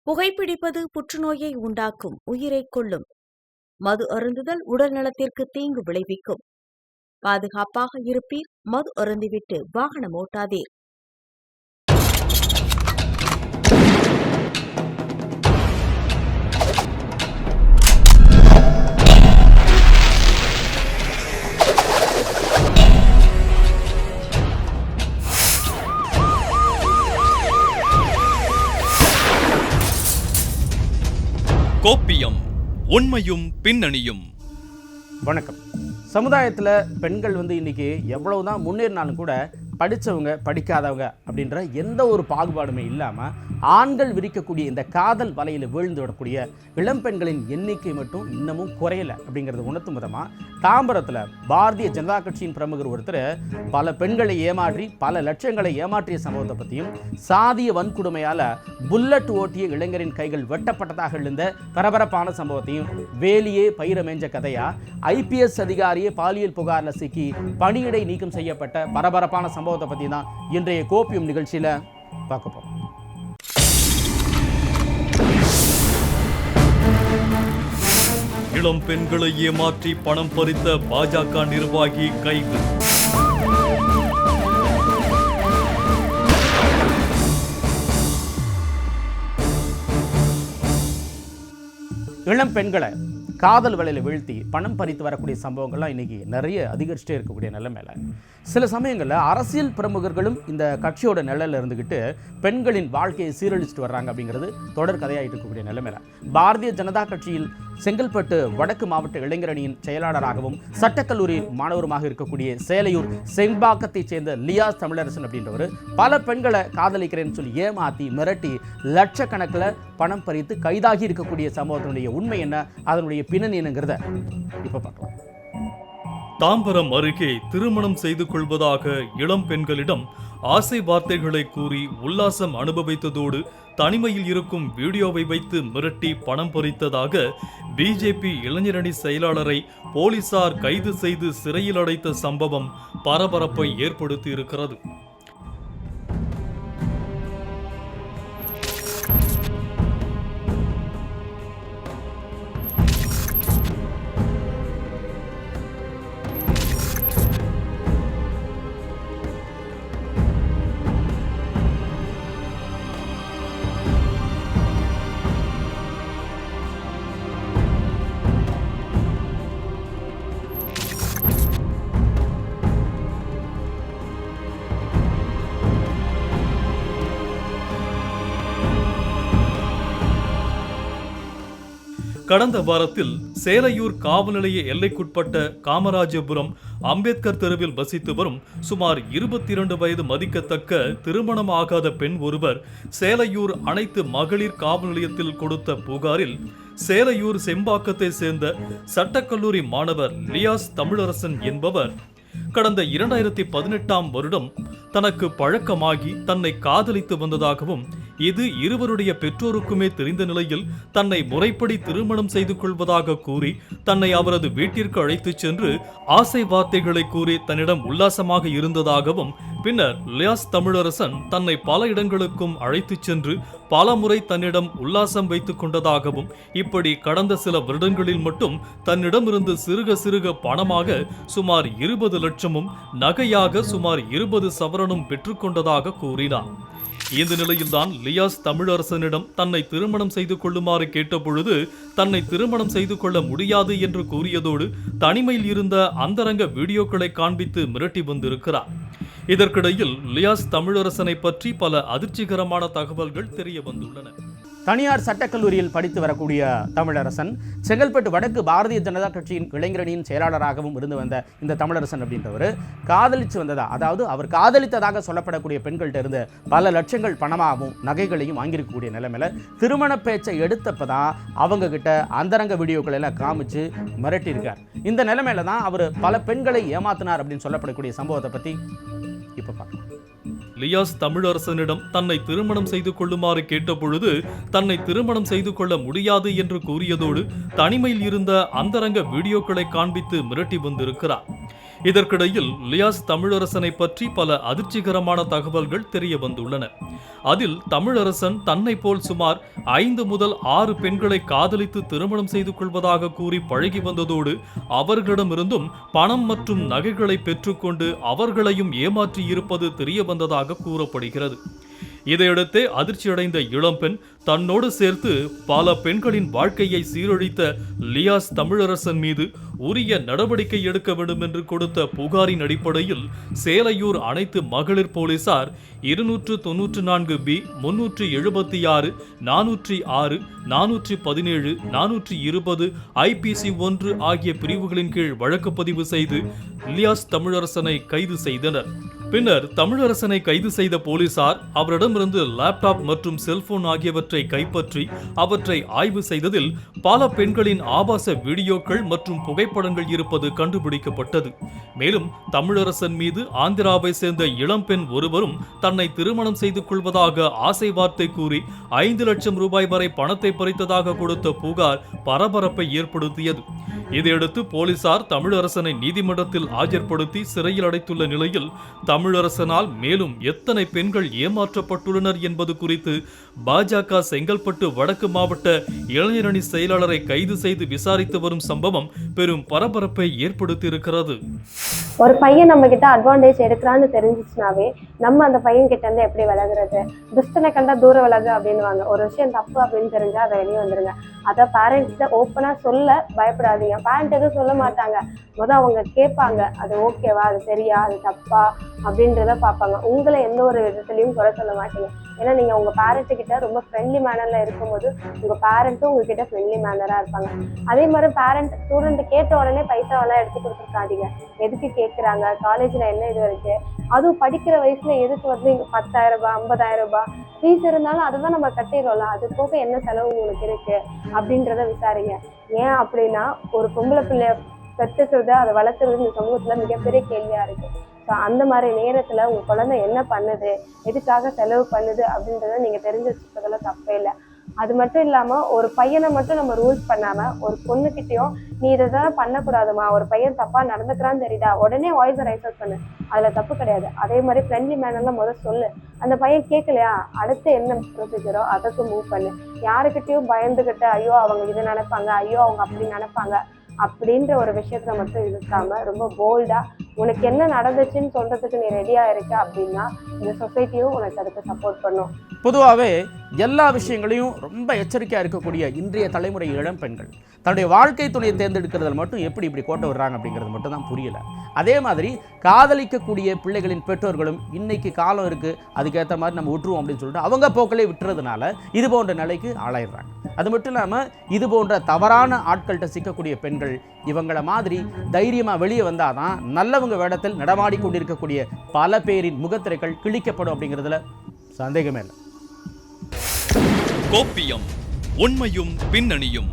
புகைப்பிடிப்பது புற்றுநோயை உண்டாக்கும், உயிரைக் கொல்லும். மது அருந்துதல் உடல் நலத்திற்கு தீங்கு விளைவிக்கும். பாதுகாப்பாக இருப்பீர், மது அருந்திவிட்டு வாகனம் ஓட்டாதீர். கோப்பியம், உண்மையும் பின்னணியும். வணக்கம். சமுதாயத்தில் பெண்கள் இன்னைக்கு எவ்வளவுதான் முன்னேறினாலும் கூட படித்தவங்க படிக்காதவங்க அப்படின்ற எந்த ஒரு பாகுபாடுமே இல்லாமல் ஆண்கள் விரிக்கக்கூடிய இந்த காதல் வலையில் வீழ்ந்து விடக்கூடிய இளம் பெண்களின் எண்ணிக்கை மட்டும் இன்னமும் குறையலை அப்படிங்கிறது உணர்த்தும் விதமாக தாம்பரத்தில் பாரதிய ஜனதா கட்சியின் பிரமுகர் ஒருத்தர் பல பெண்களை ஏமாற்றி பல லட்சங்களை ஏமாற்றிய சம்பவத்தை பற்றியும், சாதிய வன்கொடுமையால் புல்லட் ஓட்டிய இளைஞரின் கைகள் வெட்டப்பட்டதாக எழுந்த பரபரப்பான சம்பவத்தையும், வேலியே பயிர மேஞ்ச கதையா IPS அதிகாரியே பாலியல் புகாரில் சிக்கி பணியிடை நீக்கம் செய்யப்பட்ட பரபரப்பான சம்பவத்தை பற்றி தான் இன்றைய கோப்பியம் நிகழ்ச்சியில் பார்க்க போகிறோம். இளம் பெண்களை ஏமாற்றி பணம் பறித்த பாஜக நிர்வாகி கைது. இளம் பெண்களை காதல் வலையில் வீழ்த்தி பணம் பறித்து வரக்கூடிய சம்பவங்கள்லாம் இன்னைக்கு நிறைய அதிகரிச்சுட்டே இருக்கக்கூடிய நிலைமையில சில சமயங்களில் அரசியல் பிரமுகர்களும் இந்த கட்சியோட நிலையில இருந்துக்கிட்டு பெண்களின் வாழ்க்கையை சீரழிச்சுட்டு வர்றாங்க அப்படிங்கிறது தொடர் கதையாயிட்டு இருக்கக்கூடிய நிலைமையில பாரதிய ஜனதா கட்சியில் செங்கல்பட்டு வடக்கு மாவட்ட இளைஞரணியின் செயலாளராகவும் சட்டக்கல்லூரி மாணவருமாக இருக்கக்கூடிய சேலையூர் செம்பாக்கத்தைச் சேர்ந்த லியாஸ் தமிழரசன் அப்படின்றவர் பல பெண்களை காதலிக்கிறேன்னு சொல்லி ஏமாத்தி மிரட்டி லட்சக்கணக்கில் பணம் பறித்து கைதாகி இருக்கக்கூடிய சம்பவத்தினுடைய உண்மை என்ன, அதனுடைய பின்னணி என்னங்கிறத இப்ப பார்க்கலாம். தாம்பரம் அருகே திருமணம் செய்து கொள்வதாக இளம் பெண்களிடம் ஆசை வார்த்தைகளை கூறி உல்லாசம் அனுபவித்ததோடு தனிமையில் இருக்கும் வீடியோவை வைத்து மிரட்டி பணம் பறித்ததாக பிஜேபி இளைஞரணி செயலாளரை போலீசார் கைது செய்து சிறையில் அடைத்த சம்பவம் பரபரப்பை ஏற்படுத்தி இருக்கிறது. கடந்த வாரத்தில் சேலையூர் காவல் நிலைய எல்லைக்குட்பட்ட காமராஜபுரம் அம்பேத்கர் தெருவில் வசித்து வரும் சுமார் 22 வயது மதிக்கத்தக்க திருமணம் ஆகாத பெண் ஒருவர் சேலையூர் அனைத்து மகளிர் காவல் நிலையத்தில் கொடுத்த புகாரில் சேலையூர் செம்பாக்கத்தை சேர்ந்த சட்டக்கல்லூரி மாணவர் லியாஸ் தமிழரசன் என்பவர் கடந்த 2018ஆம் வருடம் தனக்கு பழக்கமாகி தன்னை காதலித்து வந்ததாகவும், இது இருவருடைய பெற்றோருக்குமே தெரிந்த நிலையில் தன்னை முறைப்படி திருமணம் செய்து கொள்வதாக கூறி தன்னை அவரது வீட்டிற்கு அழைத்துச் சென்று ஆசை வார்த்தைகளை கூறி தன்னிடம் உல்லாசமாக இருந்ததாகவும், பின்னர் லியாஸ் தமிழரசன் தன்னை பல இடங்களுக்கும் அழைத்துச் சென்று பல முறை தன்னிடம் உல்லாசம் வைத்துக் கொண்டதாகவும், இப்படி கடந்த சில வருடங்களில் மட்டும் தன்னிடமிருந்து சிறுக சிறுக பணமாக சுமார் 20 லட்சமும் நகையாக சுமார் 20 சவரனும் பெற்றுக்கொண்டதாக கூறினார். இந்த நிலையில்தான் லியாஸ் தமிழரசனிடம் தன்னை திருமணம் செய்து கொள்ளுமாறு கேட்டபொழுது தன்னை திருமணம் செய்து கொள்ள முடியாது என்று கூறியதோடு தனிமையில் இருந்த அந்தரங்க வீடியோக்களை காண்பித்து மிரட்டி வந்திருக்கிறார். இதற்கிடையில் லியாஸ் தமிழரசனை பற்றி பல அதிர்ச்சிகரமான தகவல்கள் தெரிய வந்துள்ளன. தனியார் சட்டக்கல்லூரியில் படித்து வரக்கூடிய தமிழரசன் செங்கல்பட்டு வடக்கு பாரதிய ஜனதா கட்சியின் இளைஞரணியின் செயலாளராகவும் இருந்து வந்த இந்த தமிழரசன் அப்படின்றவர் காதலிச்சு வந்ததா, அதாவது அவர் காதலித்ததாக சொல்லப்படக்கூடிய பெண்கள்கிட்ட இருந்து பல லட்சங்கள் பணமாகவும் நகைகளையும் வாங்கியிருக்கக்கூடிய நிலைமையில திருமண பேச்சை எடுத்தப்பதான் அவங்க கிட்ட அந்தரங்க வீடியோக்களை எல்லாம் காமிச்சு மிரட்டியிருக்கார். இந்த நிலைமையில தான் அவர் பல பெண்களை ஏமாத்தினார் அப்படின்னு சொல்லப்படக்கூடிய சம்பவத்தை பத்தி இப்ப பார்க்கலாம். லியாஸ் தமிழரசனிடம் தன்னை திருமணம் செய்து கொள்ளுமாறு கேட்டபொழுது தன்னை திருமணம் செய்து கொள்ள முடியாது என்று கூறியதோடு தனிமையில் இருந்த அந்தரங்க வீடியோக்களை காண்பித்து மிரட்டி வந்திருக்கிறார். இதற்கிடையில் லியாஸ் தமிழரசனை பற்றி பல அதிர்ச்சிகரமான தகவல்கள் தெரிய வந்துள்ளன. அதில் தமிழரசன் தன்னை போல் சுமார் 5 முதல் 6 பெண்களை காதலித்து திருமணம் செய்து கொள்வதாக கூறி பழகி வந்ததோடு அவர்களிடமிருந்தும் பணம் மற்றும் நகைகளை பெற்றுக்கொண்டு அவர்களையும் ஏமாற்றி இருப்பது தெரிய வந்ததாக கூறப்படுகிறது. இதையடுத்தே அதிர்ச்சியடைந்த இளம்பெண் தன்னோடு சேர்த்து பல பெண்களின் வாழ்க்கையை சீரழித்த லியாஸ் தமிழரசன் மீது உரிய நடவடிக்கை எடுக்க வேண்டும் என்று கொடுத்த புகாரின் அடிப்படையில் சேலையூர் அனைத்து மகளிர் போலீசார் 294B 376 406 417 420 IPC 1 ஆகிய பிரிவுகளின் கீழ் வழக்கு பதிவு செய்து லியாஸ் தமிழரசனை கைது செய்தனர். பின்னர் தமிழரசனை கைது செய்த போலீசார் அவரிடமிருந்து லேப்டாப் மற்றும் செல்போன் ஆகியவற்றை கைப்பற்றி அவற்றை ஆய்வு செய்ததில் பல பெண்களின் ஆபாச வீடியோக்கள் மற்றும் புகைப்படங்கள் இருப்பது கண்டுபிடிக்கப்பட்டது. மேலும் தமிழரசன் மீது ஆந்திராவை சேர்ந்த இளம்பெண் ஒருவரும் தன்னை திருமணம் செய்து கொள்வதாக ஆசை வார்த்தை கூறி 5 லட்சம் ரூபாய் வரை பணத்தை பறித்ததாக கொடுத்த புகார் பரபரப்பை ஏற்படுத்தியது. இதையடுத்து போலீசார் தமிழரசனை நீதிமன்றத்தில் ஆஜர்படுத்தி சிறையில் அடைத்துள்ள நிலையில் தமிழரசனால் மேலும் எத்தனை பெண்கள் ஏமாற்றப்பட்டுள்ளனர் என்பது குறித்து பாஜக செங்கல்பட்டு வடக்கு மாவட்ட இளைஞரணி செயலாளரை கைது செய்து விசாரித்து வரும் சம்பவம் பெரும் பரபரப்பை ஏற்படுத்தியிருக்கிறது. ஒரு பையன் நம்ம கிட்ட அட்வான்டேஜ் எடுக்கிறான்னு தெரிஞ்சிச்சுனாவே நம்ம அந்த பையன் கிட்ட இருந்து எப்படி விலகுறது? துஷ்டனை கண்டா தூர விலகு அப்படின்னுவாங்க. ஒரு விஷயம் தப்பு அப்படின்னு தெரிஞ்சா அதை வெளியே வந்துருங்க. அதை பேரண்ட்ஸ்ட ஓப்பனா சொல்ல பயப்படாதீங்க. பேரண்ட் எதுவும் சொல்ல மாட்டாங்க. அவங்க கேட்பாங்க, அது ஓகேவா, அது சரியா, அது தப்பா அப்படின்றத பார்ப்பாங்க. உங்களை எந்த ஒரு விதத்துலையும் குறை சொல்ல மாட்டீங்க. ஏன்னா நீங்க உங்க பேரண்ட்டு கிட்ட ரொம்ப ஃப்ரெண்ட்லி மேனர்ல இருக்கும்போது உங்க பேரண்ட்டும் உங்ககிட்ட ஃப்ரெண்ட்லி மேனரா இருப்பாங்க. அதே மாதிரி பேரண்ட் ஸ்டூடெண்ட் கேட்ட உடனே பைசாவெல்லாம் எடுத்து கொடுத்துருக்காதீங்க. எதுக்கு கேட்குறாங்க, காலேஜ்ல என்ன இது இருக்கு, அதுவும் படிக்கிற வயசுல எதுக்கு வந்து 10,000 ரூபாய் 50,000 ரூபாய் ஃபீஸ் இருந்தாலும் அதை தான் நம்ம கட்டிடுறோம்ல, அது போக என்ன செலவு உங்களுக்கு இருக்கு அப்படின்றத விசாரிங்க. ஏன் அப்படின்னா ஒரு பொம்பளை பிள்ளைய பெற்றுக்கிறது, அதை வளர்க்குறது இந்த சமூகத்துல மிகப்பெரிய கேள்வியா இருக்கு. ஸோ அந்த மாதிரி நேரத்துல உங்க குழந்தை என்ன பண்ணுது, எதுக்காக செலவு பண்ணுது அப்படின்றத நீங்க தெரிஞ்சு வச்சுக்கிறதுல தப்பே இல்லை. அது மட்டும் இல்லாம ஒரு பையனை மட்டும் நம்ம ரூல்ஸ் பண்ணாம ஒரு பொண்ணுகிட்டயும் நீ இதைதான் பண்ணக்கூடாதுமா, ஒரு பையன் தப்பா நடந்துக்கிறான்னு தெரியுதா, உடனே வாய்ஸ் ரைஸ் அவுட் பண்ணு, அதுல தப்பு கிடையாது. அதே மாதிரி ஃப்ரெண்ட்லி மேனர்ல முதல்ல சொல்லு. அந்த பையன் கேட்கலையா, அடுத்து என்ன ப்ரொசீஜரோ அதுக்கு மூவ் பண்ணு. யாருக்கிட்டையும் பயந்துகிட்ட ஐயோ அவங்க இது நினைப்பாங்க, ஐயோ அவங்க அப்படி நினைப்பாங்க அப்படின்ற ஒரு விஷயத்துல மட்டும் இருக்காம ரொம்ப போல்டா உனக்கு என்ன நடந்துச்சுன்னு சொல்றதுக்கு நீ ரெடியா இருக்க அப்படின்னா இந்த சொசைட்டியும் உனக்கு அதுக்கு சப்போர்ட் பண்ணும். பொதுவாகவே எல்லா விஷயங்களையும் ரொம்ப எச்சரிக்கையாக இருக்கக்கூடிய இன்றைய தலைமுறை இளம் பெண்கள் தன்னுடைய வாழ்க்கை துணையை தேர்ந்தெடுக்கிறதுல மட்டும் எப்படி இப்படி கோட்டை விடுறாங்க அப்படிங்கிறது மட்டும் தான் புரியல. அதே மாதிரி காதலிக்கக்கூடிய பிள்ளைகளின் பெற்றோர்களும் இன்னைக்கு காலம் இருக்குது, அதுக்கேற்ற மாதிரி நம்ம விட்டுருவோம் அப்படின்னு சொல்லிட்டு அவங்க போக்களே விட்டுறதுனால இது போன்ற நிலைக்கு ஆளாயிடுறாங்க. அது மட்டும் இல்லாமல் இது போன்ற தவறான ஆட்கள்கிட்ட சிக்கக்கூடிய பெண்கள் இவங்கள மாதிரி தைரியமாக வெளியே வந்தால் தான் நல்லவங்க வேடத்தில் நடமாடிக்கொண்டிருக்கக்கூடிய பல பேரின் முகத்திரைகள் கிழிக்கப்படும் அப்படிங்கிறதுல சந்தேகமே இல்லை. கோப்பியம், உண்மையும் பின்னணியும்.